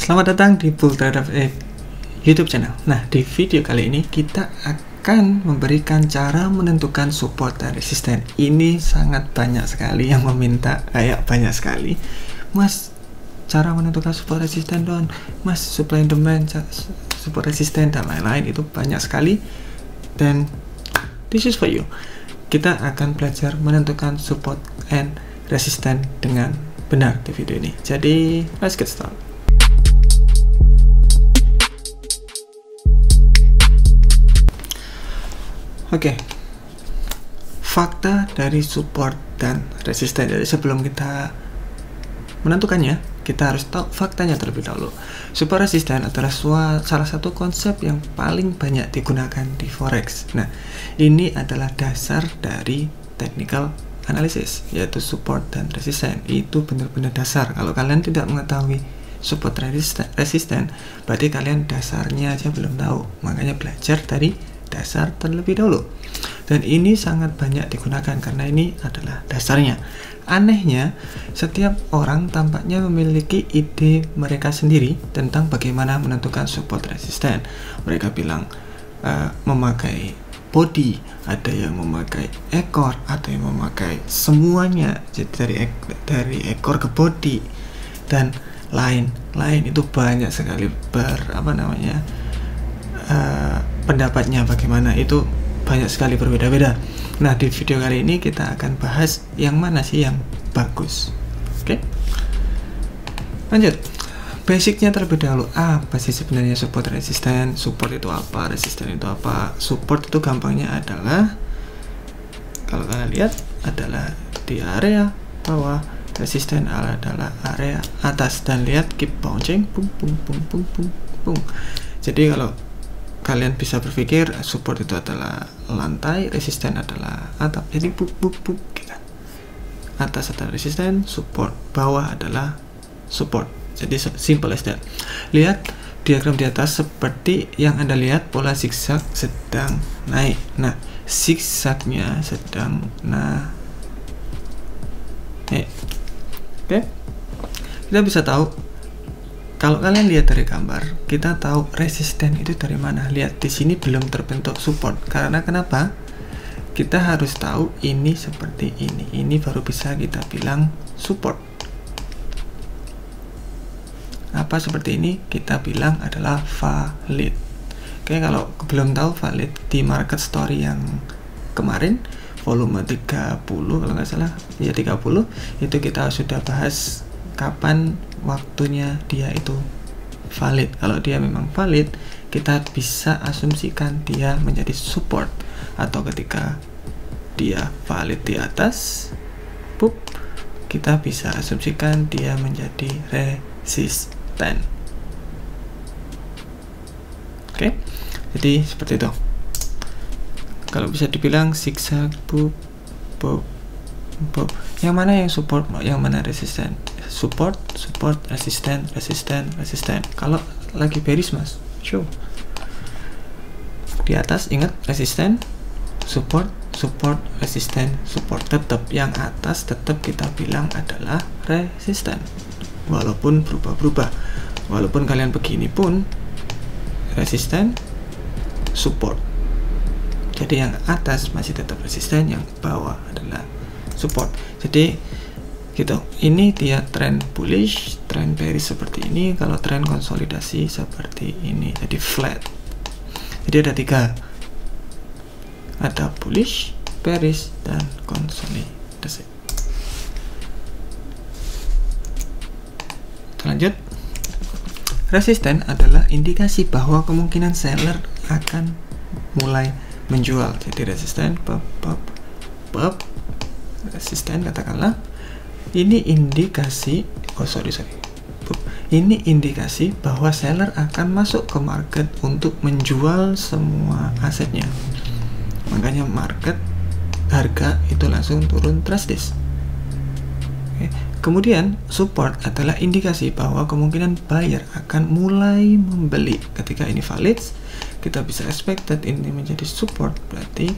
Selamat datang di Bull Trader YouTube channel. Nah, di video kali ini kita akan memberikan cara menentukan support dan resisten. Ini sangat banyak sekali yang meminta, kayak banyak sekali, Mas, cara menentukan support resisten dong, Mas, supply and demand, support resisten dan lain-lain. Itu banyak sekali, dan this is for you. Kita akan belajar menentukan support and resisten dengan benar di video ini. Jadi, let's get started. Oke, fakta dari support dan resisten. Jadi sebelum kita menentukannya, kita harus tahu faktanya terlebih dahulu. Support resisten adalah salah satu konsep yang paling banyak digunakan di forex. Nah, ini adalah dasar dari technical analysis, yaitu support dan resisten. Itu benar-benar dasar. Kalau kalian tidak mengetahui support resisten, berarti kalian dasarnya aja belum tahu. Makanya belajar dari dasar terlebih dahulu. Dan ini sangat banyak digunakan karena ini adalah dasarnya. Anehnya, setiap orang tampaknya memiliki ide mereka sendiri tentang bagaimana menentukan support resisten. Mereka bilang memakai body, ada yang memakai ekor, ada yang memakai semuanya, jadi dari ekor ke body dan lain-lain. Itu banyak sekali pendapatnya bagaimana, itu banyak sekali berbeda-beda. Nah, di video kali ini kita akan bahas yang mana sih yang bagus. Oke, lanjut. Basicnya terlebih dahulu, apa sih sebenarnya support resisten? Support itu apa? Resisten itu apa? Support itu gampangnya adalah, kalau kalian lihat, adalah di area bawah, resisten adalah area atas, dan lihat keep bouncing, boom boom boom boom boom boom. Jadi kalau kalian bisa berpikir support itu adalah lantai, resisten adalah atap. Jadi buk gitu. Atas adalah resisten, support, bawah adalah support. Jadi simple as that. Lihat diagram di atas, seperti yang Anda lihat, pola zigzag sedang naik. Nah, zigzagnya sedang naik. Oke. Kita bisa tahu, kalau kalian lihat dari gambar, kita tahu resisten itu dari mana. Lihat di sini belum terbentuk support. Karena kenapa? Kita harus tahu ini seperti ini. Ini baru bisa kita bilang support. Apa seperti ini? Kita bilang adalah valid. Oke, kalau belum tahu valid, di market story yang kemarin, volume 30 kalau nggak salah, ya 30, itu kita sudah bahas kapan waktunya dia itu valid. Kalau dia memang valid, kita bisa asumsikan dia menjadi support, atau ketika dia valid di atas, kita bisa asumsikan dia menjadi resisten. Oke, jadi seperti itu. Kalau bisa dibilang zigzag, yang mana yang support, yang mana resisten? Support, resisten. Kalau lagi bearish, Mas, di atas ingat resisten, support, resisten, support. Tetap yang atas tetap kita bilang adalah resisten, walaupun berubah-ubah. Walaupun kalian begini pun resisten, support. Jadi yang atas masih tetap resisten, yang bawah adalah support. Jadi gitu. Ini dia tren bullish, tren bearish seperti ini. Kalau tren konsolidasi seperti ini, jadi flat. Jadi ada tiga, ada bullish, bearish, dan konsolidasi. Lanjut. Resisten adalah indikasi bahwa kemungkinan seller akan mulai menjual. Jadi resisten, resisten, katakanlah ini indikasi, ini indikasi bahwa seller akan masuk ke market untuk menjual semua asetnya. Makanya market, harga itu langsung turun drastis. Oke. Kemudian support adalah indikasi bahwa kemungkinan buyer akan mulai membeli. Ketika ini valid, kita bisa expected ini menjadi support, berarti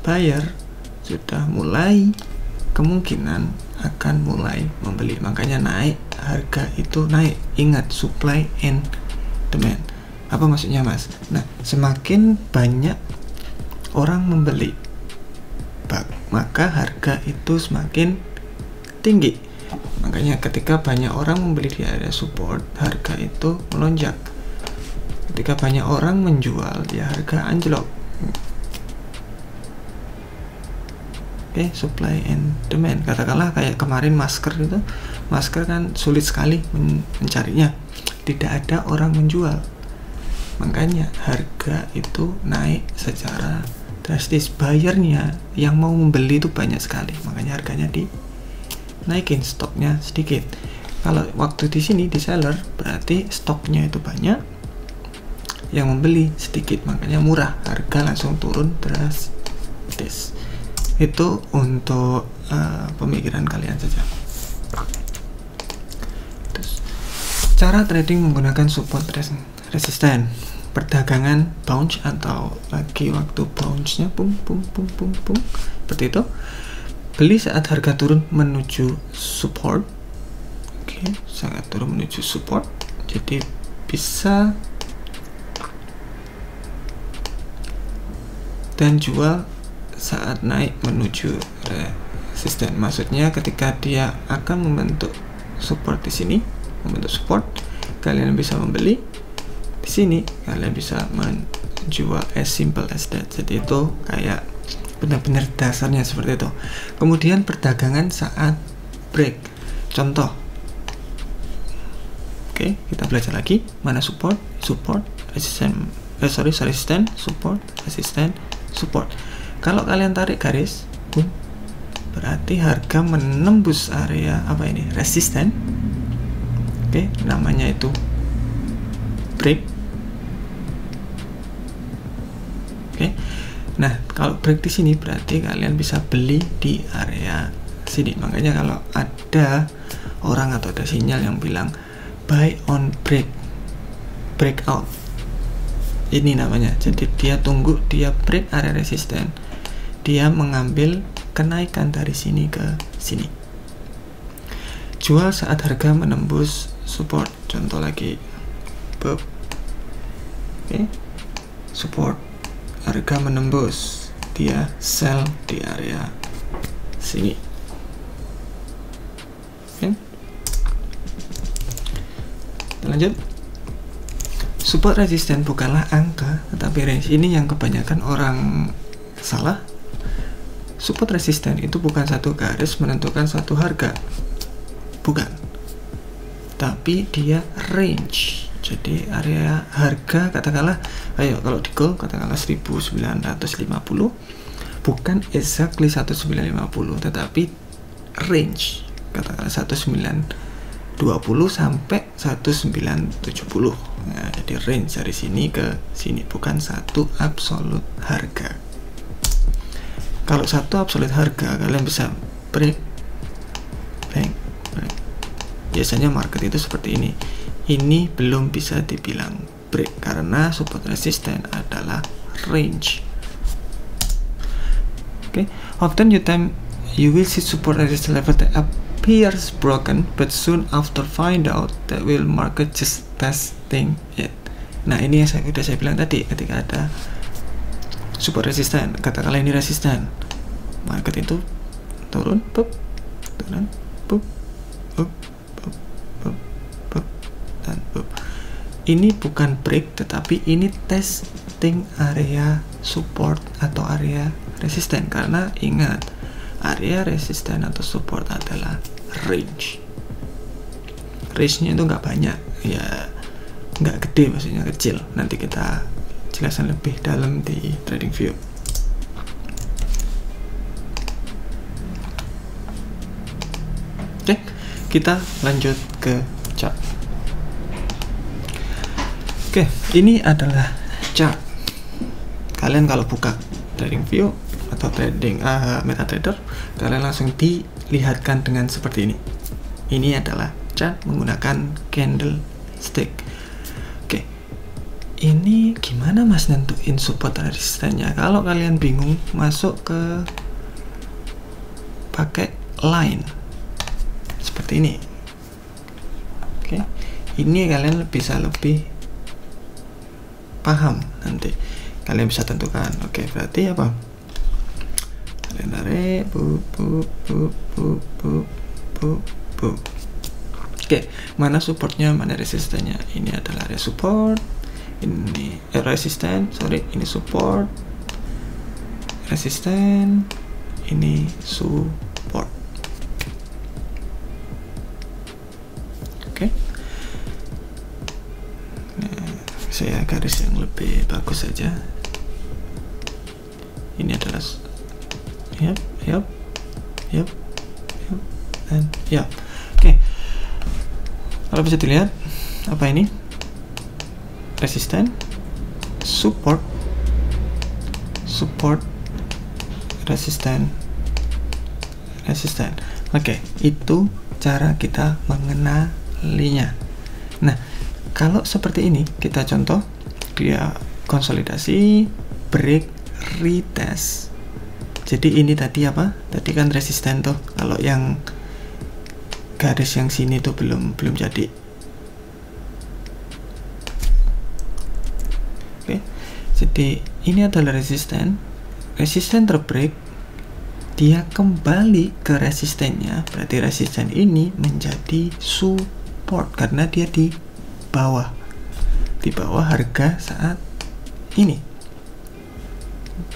buyer sudah mulai kemungkinan akan mulai membeli, makanya naik, harga itu naik. Ingat, supply and demand. Apa maksudnya, Mas? Nah, semakin banyak orang membeli, maka harga itu semakin tinggi. Makanya ketika banyak orang membeli di area support, harga itu melonjak. Ketika banyak orang menjual, ya harga anjlok. Oke, supply and demand. Katakanlah kayak kemarin masker itu, masker kan sulit sekali mencarinya, tidak ada orang menjual, makanya harga itu naik secara drastis. Buyernya yang mau membeli itu banyak sekali, makanya harganya dinaikin, stoknya sedikit. Kalau waktu di sini di seller, berarti stoknya itu banyak, yang membeli sedikit, makanya murah, harga langsung turun drastis. Itu untuk pemikiran kalian saja. Terus, cara trading menggunakan support resisten, perdagangan bounce atau lagi waktu bounce-nya pum seperti itu. Beli saat harga turun menuju support. Oke, sangat turun menuju support, jadi bisa, dan jual saat naik menuju resisten. Maksudnya ketika dia akan membentuk support di sini, membentuk support, kalian bisa membeli di sini, kalian bisa menjual, as simple as that. Jadi itu kayak benar-benar dasarnya seperti itu. Kemudian perdagangan saat break, contoh. Oke, kita belajar lagi mana support, resisten, resisten, support, resisten, support. Kalau kalian tarik garis, berarti harga menembus area apa ini? Resisten. Oke, namanya itu break. Oke. Nah, kalau break di sini berarti kalian bisa beli di area sini. Makanya kalau ada orang atau ada sinyal yang bilang buy on breakout, ini namanya. Jadi dia tunggu, dia break area resisten, dia mengambil kenaikan dari sini ke sini. Jual saat harga menembus support, contoh lagi, oke, support, harga menembus, dia sell di area sini. Oke, lanjut. Support resisten bukanlah angka, tetapi range. Ini yang kebanyakan orang salah. Support resisten itu bukan satu garis menentukan satu harga, bukan, tapi dia range. Jadi area harga, katakanlah, ayo kalau di gold katakanlah 1950, bukan exactly 1950, tetapi range, katakanlah 1920 sampai 1970. Nah, jadi range dari sini ke sini, bukan satu absolute harga. Kalau satu absolute harga, kalian bisa break. Biasanya market itu seperti ini. Ini belum bisa dibilang break karena support resisten adalah range. Okay. Often you will see support resistance level that appears broken, but soon after find out that will market just testing it. Nah, ini yang saya bilang tadi, ketika ada support resisten, katakanlah ini resisten, market itu turun, turun, dan ini bukan break, tetapi ini testing area support atau area resisten. Karena ingat, area resisten atau support adalah range. Range-nya itu nggak banyak, ya nggak gede, maksudnya kecil. Nanti kita jelasan lebih dalam di trading view. Oke, kita lanjut ke chart. Oke, ini adalah chart. Kalian kalau buka trading view atau trading MetaTrader, kalian langsung dilihatkan dengan seperti ini. Ini adalah chart menggunakan candlestick. Ini gimana mas nentuin support resistennya? Kalau kalian bingung, masuk ke pakai line. seperti ini. Oke, ini kalian bisa lebih paham, nanti kalian bisa tentukan. Oke, berarti apa? Kalian tarik, Oke, mana supportnya, mana resistannya? Ini adalah area support, ini resisten, ini support, resisten, ini support. Oke. Nah, saya garis yang lebih bagus saja. Ini adalah dan Oke. Kalau bisa dilihat, apa ini? Resisten, support, resisten. Oke, itu cara kita mengenalinya. Nah, kalau seperti ini, kita contoh, dia konsolidasi, break, retest. Jadi ini tadi apa? Tadi kan resisten tuh. Kalau yang garis yang sini tuh belum jadi. Oke. Jadi ini adalah resisten terbreak, dia kembali ke resistennya, berarti resisten ini menjadi support karena dia di bawah harga saat ini.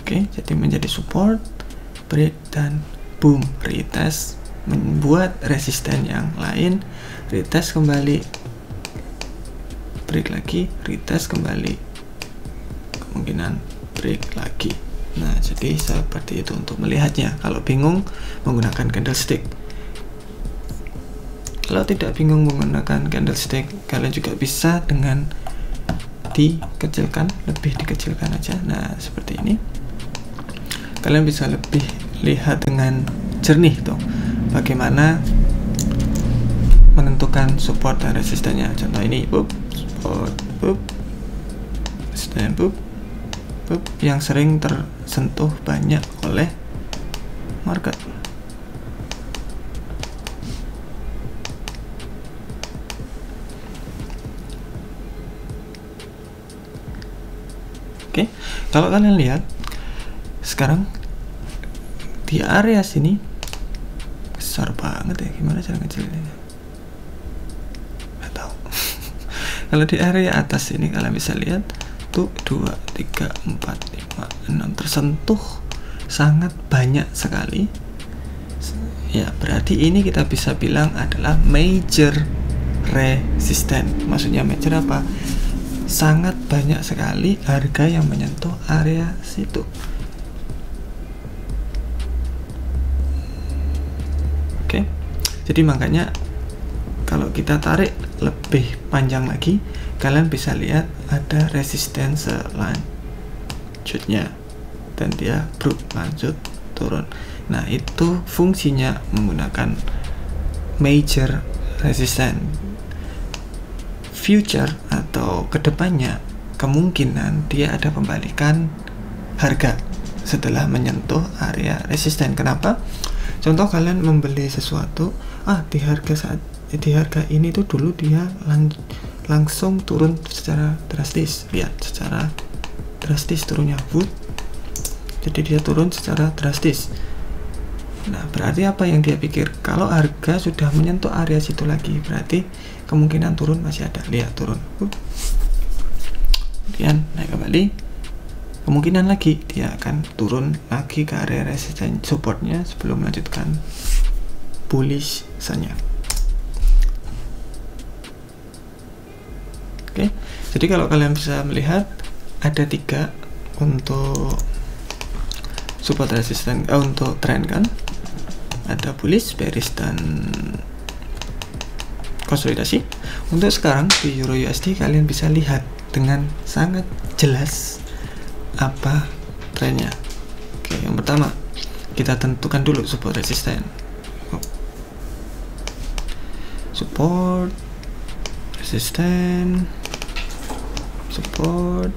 Oke, jadi menjadi support, break, dan boom, retest, membuat resisten yang lain, retest kembali, break lagi, retest kembali, kemungkinan break lagi. Nah, jadi seperti itu untuk melihatnya. Kalau bingung, menggunakan candlestick. Kalau tidak bingung menggunakan candlestick, kalian juga bisa dengan lebih dikecilkan aja. Nah, seperti ini. Kalian bisa lebih lihat dengan jernih tuh bagaimana menentukan support dan resistennya. Contoh ini, support, resisten, yang sering tersentuh banyak oleh market. Oke, kalau kalian lihat sekarang di area sini besar banget ya, gimana cara ngecilinnya? Nggak tahu. Kalau di area atas ini kalian bisa lihat tuh 2, 3, 4, 5, 6 tersentuh sangat banyak sekali. Ya, berarti ini kita bisa bilang adalah major resistance. Maksudnya major apa? Sangat banyak sekali harga yang menyentuh area situ. Oke. Jadi makanya kalau kita tarik lebih panjang lagi, kalian bisa lihat ada resisten selanjutnya dan dia lanjut turun. Nah, itu fungsinya menggunakan major resistance. Future atau kedepannya kemungkinan dia ada pembalikan harga setelah menyentuh area resisten. Kenapa? Contoh kalian membeli sesuatu, di harga ini tuh dulu dia langsung turun secara drastis. Lihat secara drastis turunnya, jadi dia turun secara drastis. Nah, berarti apa yang dia pikir? Kalau harga sudah menyentuh area situ lagi, berarti kemungkinan turun masih ada. Lihat turun, kemudian naik kembali, kemungkinan lagi dia akan turun lagi ke area resisten supportnya sebelum melanjutkan bullish misalnya. Oke, jadi kalau kalian bisa melihat ada 3 untuk support resisten, untuk trend kan, ada bullish, bearish, dan konsolidasi. Untuk sekarang di Euro USD kalian bisa lihat dengan sangat jelas apa trennya. Oke, yang pertama kita tentukan dulu support resisten. Support, resisten, support,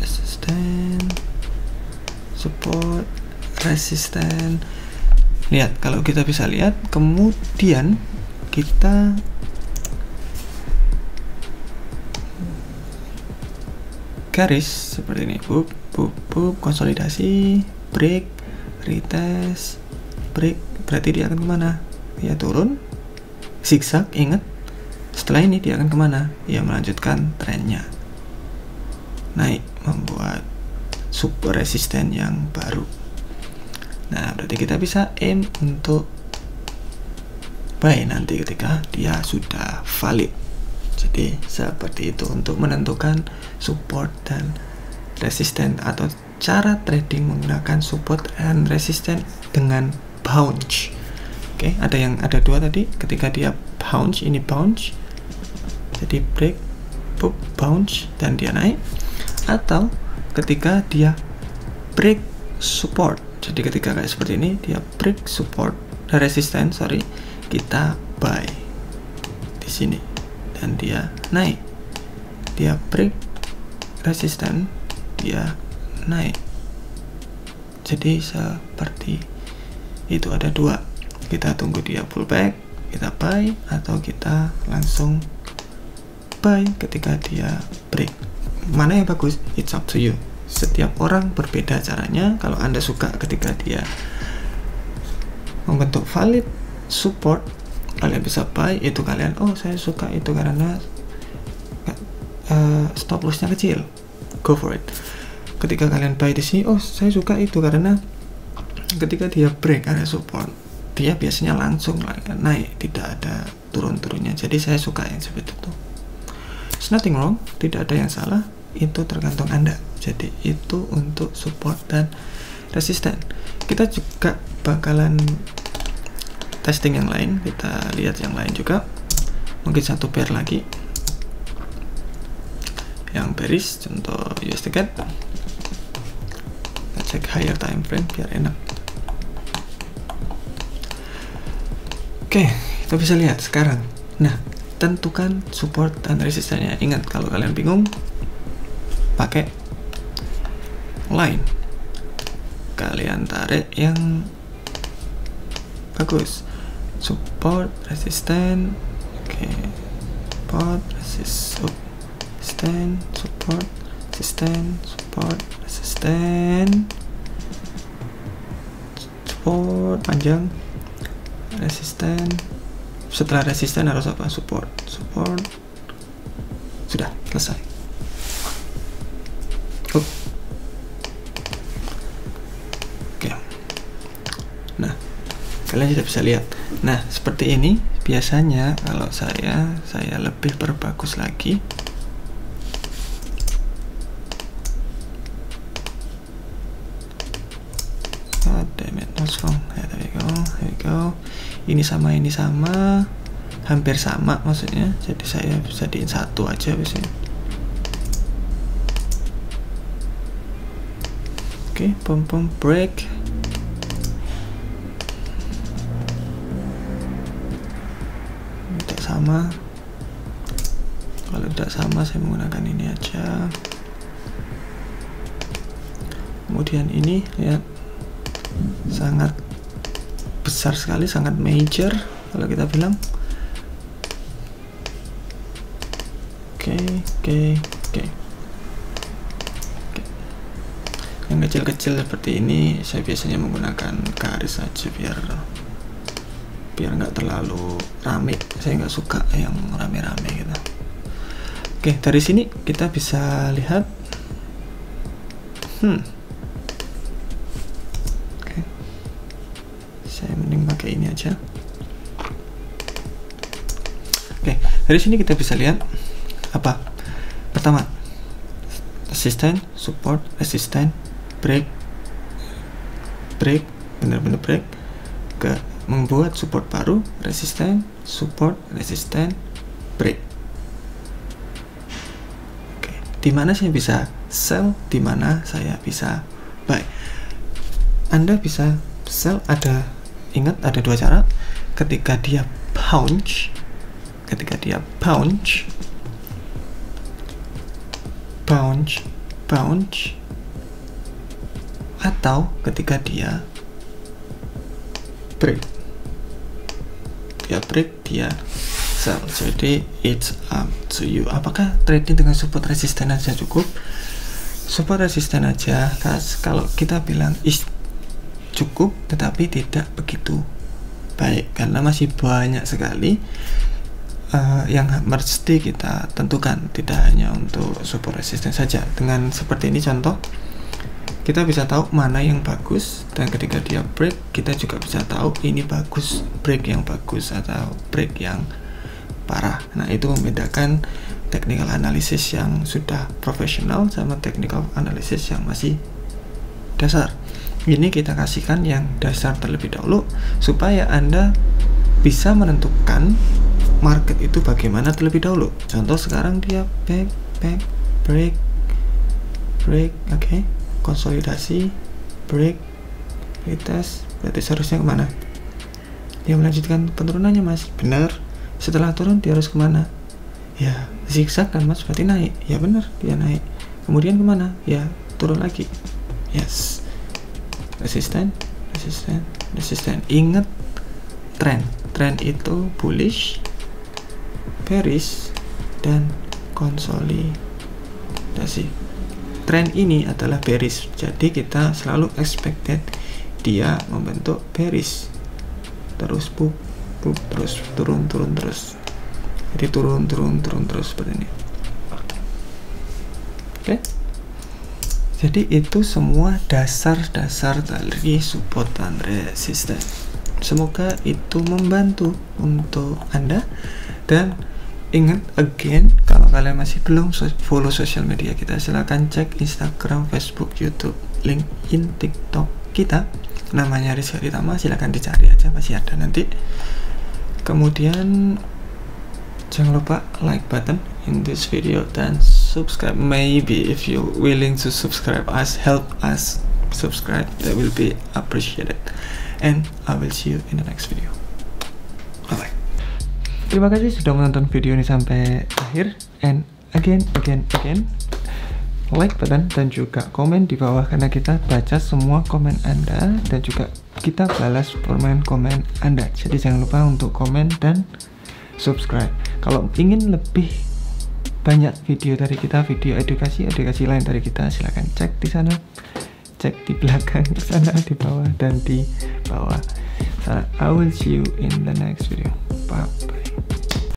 resisten, support, resisten. Lihat, kalau kita bisa lihat, kemudian kita garis seperti ini, konsolidasi, break, retest, break, berarti dia akan kemana? Dia turun, zigzag, ingat. Setelah ini dia akan kemana? Dia melanjutkan trennya, naik, membuat support resisten yang baru. Nah, berarti kita bisa aim untuk buy nanti ketika dia sudah valid. Jadi seperti itu untuk menentukan support dan resisten, atau cara trading menggunakan support dan resisten dengan bounce. Oke, ada dua tadi. Ketika dia bounce, ini bounce, jadi break, bounce, dan dia naik. Atau ketika dia break support, jadi ketika kayak seperti ini dia break support resisten, kita buy di sini dan dia naik, dia break resisten, dia naik. Jadi seperti itu, ada dua, kita tunggu dia pullback, kita buy, atau kita langsung buy ketika dia break. Mana yang bagus? It's up to you. Setiap orang berbeda caranya. Kalau Anda suka ketika dia membentuk valid support, kalian bisa buy itu. Kalian, oh saya suka itu karena stop lossnya kecil, go for it. Ketika kalian buy di sini, oh saya suka itu karena ketika dia break area support, dia biasanya langsung naik, tidak ada turun-turunnya. Jadi saya suka yang seperti itu. It's nothing wrong, tidak ada yang salah, itu tergantung Anda. Jadi itu untuk support dan resisten. Kita juga bakalan testing yang lain, kita lihat yang lain juga. Mungkin satu pair lagi yang bearish, contoh USD CAD. Kita cek higher time frame biar enak. Oke, kita bisa lihat sekarang. Nah, tentukan support dan resistennya. Ingat, kalau kalian bingung, pakai line, kalian tarik yang bagus. Support, resisten, oke, support, resisten, support, resisten, support, resisten, support panjang, resisten. Setelah resisten harus apa? Support. Sudah selesai. Oke. Nah, kalian sudah bisa lihat. Nah, seperti ini biasanya kalau saya lebih perbagus lagi. God damn it, what's wrong? There we go. Ini sama, hampir sama maksudnya. Jadi saya bisa jadiin satu aja biasanya. Oke, pom break. Tidak sama. Kalau tidak sama, saya menggunakan ini aja. Kemudian ini ya, sangat besar sekali, sangat major kalau kita bilang. Oke. Yang kecil-kecil seperti ini saya biasanya menggunakan garis saja biar nggak terlalu rame. Saya nggak suka yang rame-rame gitu. Oke, dari sini kita bisa lihat saya mending pakai ini aja. Oke, dari sini kita bisa lihat apa? Pertama, resisten, support, resisten, break, benar-benar break, ke membuat support baru, resisten, support, resisten, break. Oke, di mana saya bisa sell, di mana saya bisa buy. Anda bisa sell, ingat ada dua cara. Ketika dia bounce, atau ketika dia break, dia sell. Jadi it's up to you. Apakah trading dengan support resisten aja cukup? Support resisten aja, kalau kita bilang is cukup, tetapi tidak begitu baik karena masih banyak sekali yang mesti kita tentukan, tidak hanya untuk support resisten saja. Dengan seperti ini contoh, kita bisa tahu mana yang bagus, dan ketika dia break kita juga bisa tahu ini bagus, break yang bagus atau break yang parah. Nah, itu membedakan technical analysis yang sudah profesional sama technical analysis yang masih dasar. Ini kita kasihkan yang dasar terlebih dahulu supaya Anda bisa menentukan market itu bagaimana terlebih dahulu. Contoh sekarang dia back, break, oke, konsolidasi, break, retest, berarti seharusnya kemana? Dia melanjutkan penurunannya, Mas. Benar. Setelah turun dia harus kemana? Ya zigzag kan, Mas, berarti naik. Ya benar, dia naik. Kemudian kemana? Ya turun lagi. Yes. Resisten. Ingat trend itu bullish, bearish, dan konsolidasi. Trend ini adalah bearish, jadi kita selalu expected dia membentuk bearish, terus terus turun terus. Jadi turun terus seperti ini. Oke. Jadi itu semua dasar-dasar dari support dan resisten. Semoga itu membantu untuk Anda. Dan ingat, again, kalau kalian masih belum follow sosial media kita, silahkan cek Instagram, Facebook, YouTube, LinkedIn, TikTok kita, namanya Rizky Aritama. Silahkan dicari aja, masih ada nanti. Kemudian jangan lupa like button in this video dan subscribe. Maybe if you willing to subscribe us, help us subscribe, that will be appreciated. And I will see you in the next video. Bye bye. Terima kasih sudah menonton video ini sampai akhir. And again, like button dan juga komen di bawah, karena kita baca semua komen Anda dan juga kita balas komen Anda. Jadi jangan lupa untuk komen dan subscribe. Kalau ingin lebih banyak video dari kita, video edukasi lain dari kita, silahkan cek di sana, cek di belakang di sana, di bawah dan di bawah. I will see you in the next video. Bye.